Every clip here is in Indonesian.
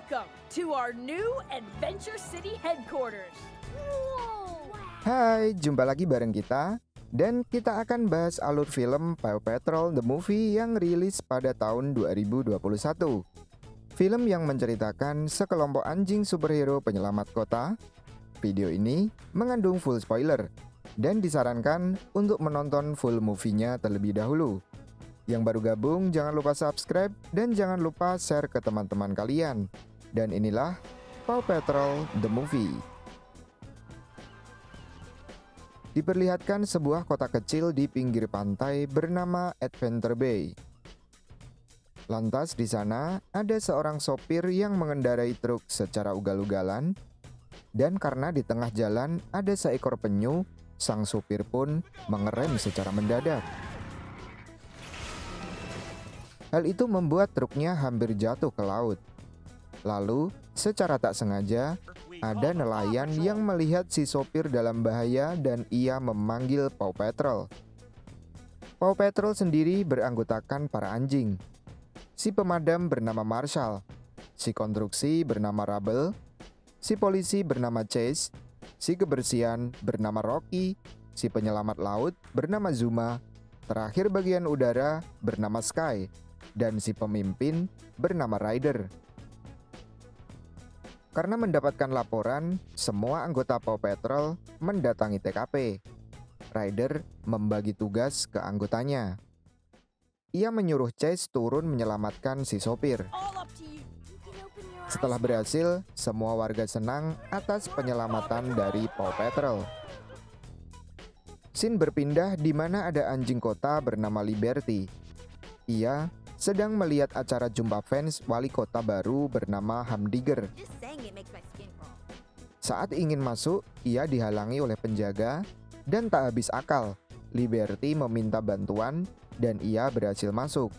Welcome to our new Adventure City headquarters. Hai, jumpa lagi bareng kita. Dan kita akan bahas alur film Paw Patrol The Movie yang rilis pada tahun 2021. Film yang menceritakan sekelompok anjing superhero penyelamat kota. Video ini mengandung full spoiler dan disarankan untuk menonton full movie-nya terlebih dahulu. Yang baru gabung jangan lupa subscribe dan jangan lupa share ke teman-teman kalian. Dan inilah Paw Patrol The Movie. Diperlihatkan sebuah kota kecil di pinggir pantai bernama Adventure Bay. Lantas di sana ada seorang sopir yang mengendarai truk secara ugal-ugalan, dan karena di tengah jalan ada seekor penyu, sang sopir pun mengerem secara mendadak. Hal itu membuat truknya hampir jatuh ke laut. Lalu, secara tak sengaja, ada nelayan yang melihat si sopir dalam bahaya dan ia memanggil Paw Patrol. Paw Patrol sendiri beranggotakan para anjing. Si pemadam bernama Marshall, si konstruksi bernama Rubble, si polisi bernama Chase, si kebersihan bernama Rocky, si penyelamat laut bernama Zuma, terakhir bagian udara bernama Sky, dan si pemimpin bernama Ryder. Karena mendapatkan laporan, semua anggota Paw Patrol mendatangi TKP. Ryder membagi tugas ke anggotanya. Ia menyuruh Chase turun menyelamatkan si sopir. Setelah berhasil, semua warga senang atas penyelamatan dari Paw Patrol. Scene berpindah di mana ada anjing kota bernama Liberty. Ia sedang melihat acara jumpa fans wali kota baru bernama Humdinger. Saat ingin masuk, ia dihalangi oleh penjaga dan tak habis akal. Liberty meminta bantuan dan ia berhasil masuk.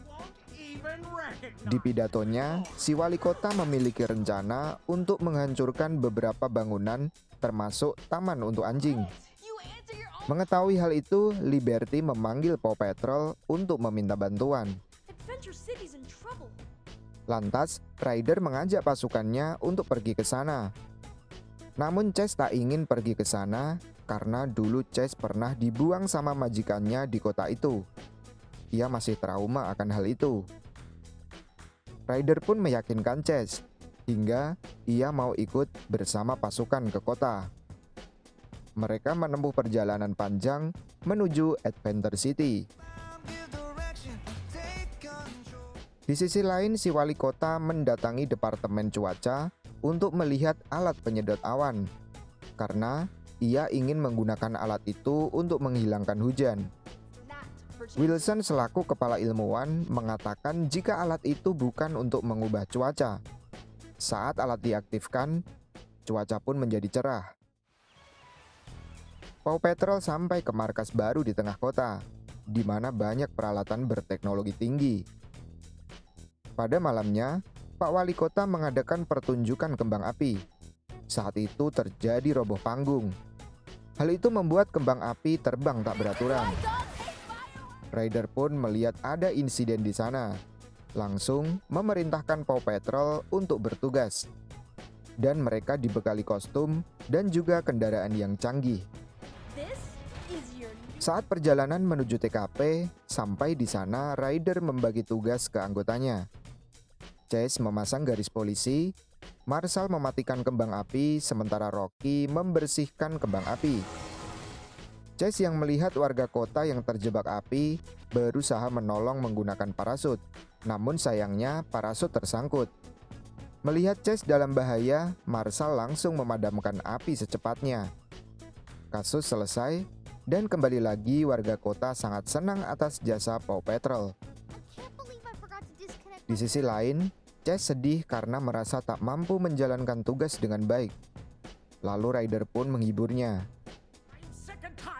Di pidatonya, si wali kota memiliki rencana untuk menghancurkan beberapa bangunan termasuk taman untuk anjing. Mengetahui hal itu, Liberty memanggil Paw Patrol untuk meminta bantuan. Lantas, Ryder mengajak pasukannya untuk pergi ke sana. Namun Chase tak ingin pergi ke sana karena dulu Chase pernah dibuang sama majikannya di kota itu. Ia masih trauma akan hal itu. Ryder pun meyakinkan Chase hingga ia mau ikut bersama pasukan ke kota. Mereka menempuh perjalanan panjang menuju Adventure City. Di sisi lain, si wali kota mendatangi Departemen Cuaca untuk melihat alat penyedot awan, karena ia ingin menggunakan alat itu untuk menghilangkan hujan. Wilson selaku kepala ilmuwan mengatakan jika alat itu bukan untuk mengubah cuaca. Saat alat diaktifkan, cuaca pun menjadi cerah. Paw Patrol sampai ke markas baru di tengah kota, di mana banyak peralatan berteknologi tinggi. Pada malamnya, Pak Wali Kota mengadakan pertunjukan kembang api. Saat itu terjadi roboh panggung. Hal itu membuat kembang api terbang tak beraturan. Ryder pun melihat ada insiden di sana. Langsung memerintahkan Paw Patrol untuk bertugas. Dan mereka dibekali kostum dan juga kendaraan yang canggih. Saat perjalanan menuju TKP, sampai di sana Ryder membagi tugas ke anggotanya. Chase memasang garis polisi, Marshall mematikan kembang api, sementara Rocky membersihkan kembang api. Chase yang melihat warga kota yang terjebak api berusaha menolong menggunakan parasut, namun sayangnya parasut tersangkut. Melihat Chase dalam bahaya, Marshall langsung memadamkan api secepatnya. Kasus selesai, dan kembali lagi warga kota sangat senang atas jasa Paw Patrol. Di sisi lain, Chase sedih karena merasa tak mampu menjalankan tugas dengan baik. Lalu Ryder pun menghiburnya.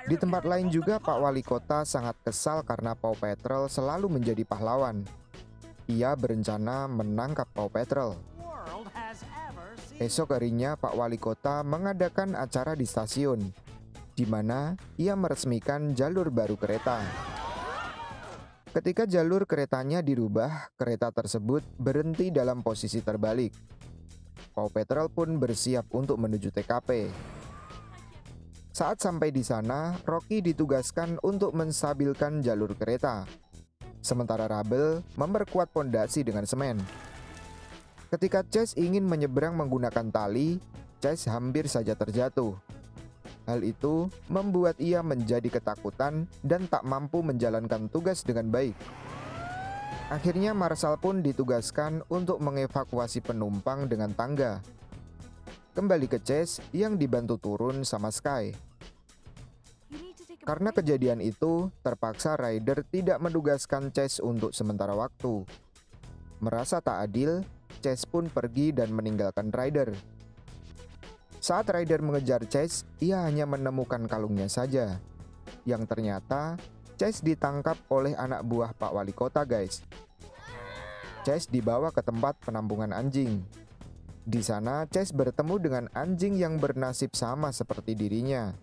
Di tempat lain juga Pak Wali Kota sangat kesal karena Paw Patrol selalu menjadi pahlawan. Ia berencana menangkap Paw Patrol. Esok harinya Pak Wali Kota mengadakan acara di stasiun, di mana ia meresmikan jalur baru kereta. Ketika jalur keretanya dirubah, kereta tersebut berhenti dalam posisi terbalik. Paw Patrol pun bersiap untuk menuju TKP. Saat sampai di sana, Rocky ditugaskan untuk menstabilkan jalur kereta, sementara Rubble memperkuat pondasi dengan semen. Ketika Chase ingin menyeberang menggunakan tali, Chase hampir saja terjatuh. Hal itu membuat ia menjadi ketakutan dan tak mampu menjalankan tugas dengan baik. Akhirnya Marshall pun ditugaskan untuk mengevakuasi penumpang dengan tangga. Kembali ke Chase yang dibantu turun sama Sky. Karena kejadian itu, terpaksa Ryder tidak menugaskan Chase untuk sementara waktu. Merasa tak adil, Chase pun pergi dan meninggalkan Ryder. Saat Ryder mengejar Chase, ia hanya menemukan kalungnya saja, yang ternyata Chase ditangkap oleh anak buah Pak Wali Kota, guys. Chase dibawa ke tempat penampungan anjing. Di sana, Chase bertemu dengan anjing yang bernasib sama seperti dirinya.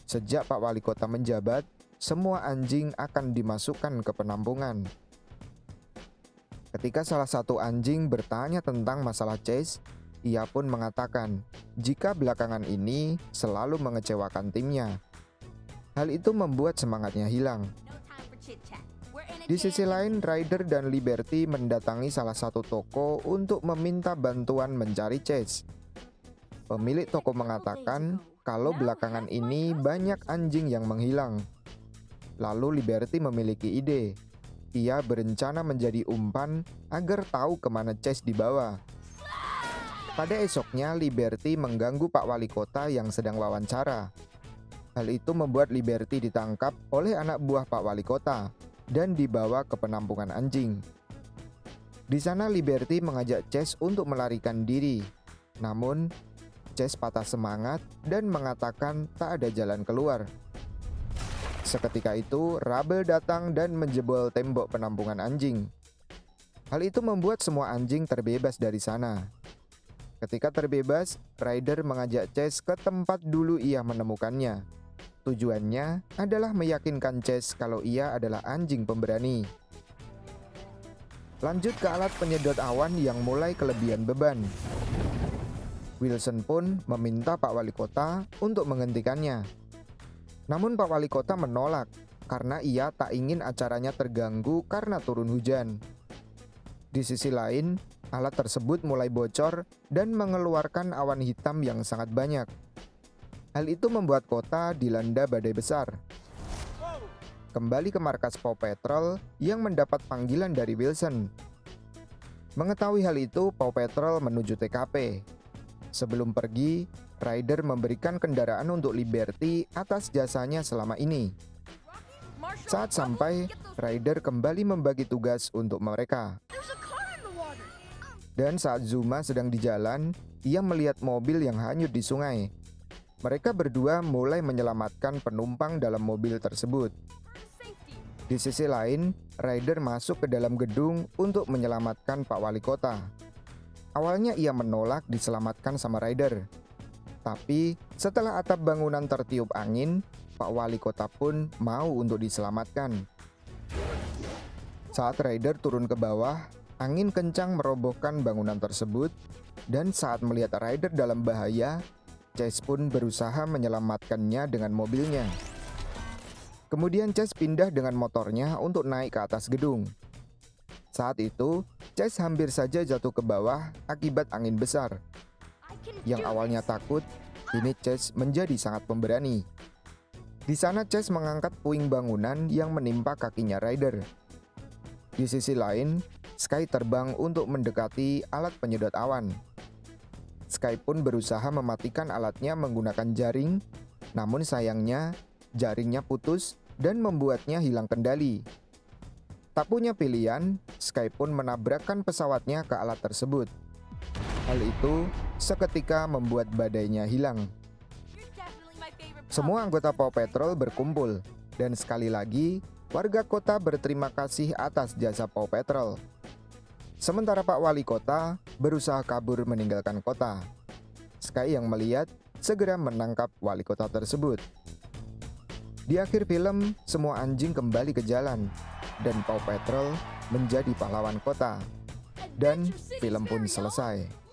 Sejak Pak Wali Kota menjabat, semua anjing akan dimasukkan ke penampungan. Ketika salah satu anjing bertanya tentang masalah Chase, ia pun mengatakan jika belakangan ini selalu mengecewakan timnya. Hal itu membuat semangatnya hilang. Di sisi lain, Ryder dan Liberty mendatangi salah satu toko untuk meminta bantuan mencari Chase. Pemilik toko mengatakan kalau belakangan ini banyak anjing yang menghilang. Lalu Liberty memiliki ide. Ia berencana menjadi umpan agar tahu kemana Chase dibawa. Pada esoknya, Liberty mengganggu Pak Wali Kota yang sedang wawancara. Hal itu membuat Liberty ditangkap oleh anak buah Pak Wali Kota dan dibawa ke penampungan anjing. Di sana Liberty mengajak Chase untuk melarikan diri. Namun, Chase patah semangat dan mengatakan tak ada jalan keluar. Seketika itu, Rubble datang dan menjebol tembok penampungan anjing. Hal itu membuat semua anjing terbebas dari sana. Ketika terbebas, Ryder mengajak Chase ke tempat dulu ia menemukannya. Tujuannya adalah meyakinkan Chase kalau ia adalah anjing pemberani. Lanjut ke alat penyedot awan yang mulai kelebihan beban. Wilson pun meminta Pak Wali Kota untuk menghentikannya. Namun Pak Wali Kota menolak karena ia tak ingin acaranya terganggu karena turun hujan. Di sisi lain, alat tersebut mulai bocor dan mengeluarkan awan hitam yang sangat banyak. Hal itu membuat kota dilanda badai besar. Kembali ke markas Paw Patrol yang mendapat panggilan dari Wilson. Mengetahui hal itu, Paw Patrol menuju TKP. Sebelum pergi, Ryder memberikan kendaraan untuk Liberty atas jasanya selama ini. Saat sampai, Ryder kembali membagi tugas untuk mereka. Dan saat Zuma sedang di jalan, ia melihat mobil yang hanyut di sungai. Mereka berdua mulai menyelamatkan penumpang dalam mobil tersebut. Di sisi lain, Ryder masuk ke dalam gedung untuk menyelamatkan Pak Wali Kota. Awalnya ia menolak diselamatkan sama Ryder. Tapi setelah atap bangunan tertiup angin, Pak Wali Kota pun mau untuk diselamatkan. Saat Ryder turun ke bawah, angin kencang merobohkan bangunan tersebut. Dan saat melihat Ryder dalam bahaya, Chase pun berusaha menyelamatkannya dengan mobilnya. Kemudian Chase pindah dengan motornya untuk naik ke atas gedung. Saat itu, Chase hampir saja jatuh ke bawah akibat angin besar. Yang awalnya takut, kini Chase menjadi sangat pemberani. Di sana Chase mengangkat puing bangunan yang menimpa kakinya Ryder. Di sisi lain, Sky terbang untuk mendekati alat penyedot awan. Sky pun berusaha mematikan alatnya menggunakan jaring, namun sayangnya jaringnya putus dan membuatnya hilang kendali. Tak punya pilihan, Sky pun menabrakkan pesawatnya ke alat tersebut. Hal itu seketika membuat badainya hilang. Semua anggota Paw Patrol berkumpul, dan sekali lagi warga kota berterima kasih atas jasa Paw Patrol. Sementara Pak Wali Kota berusaha kabur meninggalkan kota. Sky yang melihat segera menangkap wali kota tersebut. Di akhir film, semua anjing kembali ke jalan dan Paw Patrol menjadi pahlawan kota. Dan film pun selesai.